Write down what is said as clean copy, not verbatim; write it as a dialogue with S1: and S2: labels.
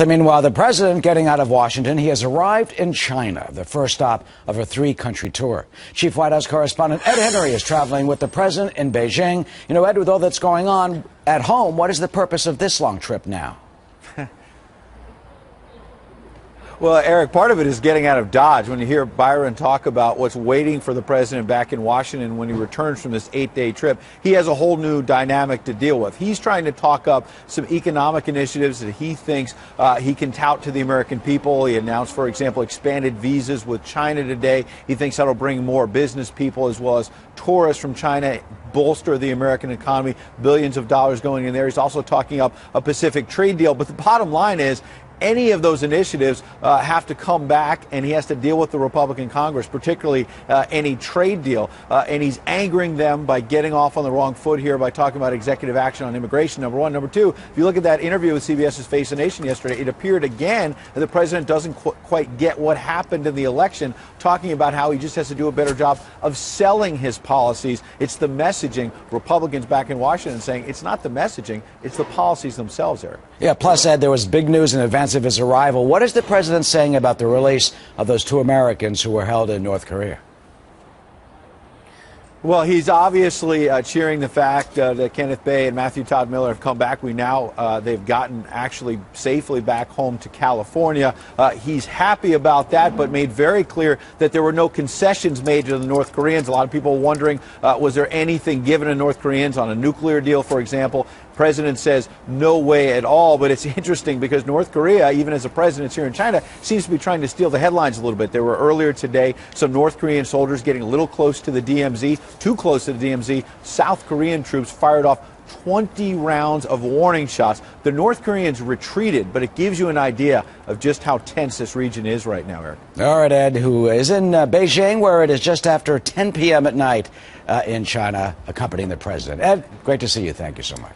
S1: Meanwhile, the president getting out of Washington, he has arrived in China, the first stop of a three-country tour. Chief White House correspondent Ed Henry is traveling with the president in Beijing. You know, Ed, with all that's going on at home, what is the purpose of this long trip now?
S2: Well, Eric, part of it is getting out of Dodge. When you hear Byron talk about what's waiting for the president back in Washington when he returns from this 8-day trip, he has a whole new dynamic to deal with. He's trying to talk up some economic initiatives that he thinks he can tout to the American people. He announced, for example, expanded visas with China today. He thinks that'll bring more business people as well as tourists from China, bolster the American economy, billions of dollars going in there. He's also talking up a Pacific trade deal. But the bottom line is, any of those initiatives have to come back, and he has to deal with the Republican Congress, particularly any trade deal. And he's angering them by getting off on the wrong foot here by talking about executive action on immigration, number one. Number two, if you look at that interview with CBS's Face the Nation yesterday, it appeared again that the president doesn't quite get what happened in the election, talking about how he just has to do a better job of selling his policies. It's the messaging. Republicans back in Washington saying it's not the messaging, it's the policies themselves, Eric.
S1: Yeah, plus, Ed, there was big news in advance of his arrival. What is the president saying about the release of those two Americans who were held in North Korea?
S2: Well, he's obviously cheering the fact that Kenneth Bay and Matthew Todd Miller have come back. They've gotten actually safely back home to California. He's happy about that, but made very clear that there were no concessions made to the North Koreans. A lot of people wondering, was there anything given to North Koreans on a nuclear deal, for example? President says no way at all, but it's interesting because North Korea, even as a president here in China, seems to be trying to steal the headlines a little bit. There were earlier today some North Korean soldiers getting a little close to the DMZ, too close to the DMZ. South Korean troops fired off 20 rounds of warning shots. The North Koreans retreated, but it gives you an idea of just how tense this region is right now, Eric.
S1: All right, Ed, who is in Beijing, where it is just after 10 p.m. at night in China, accompanying the president. Ed, great to see you. Thank you so much.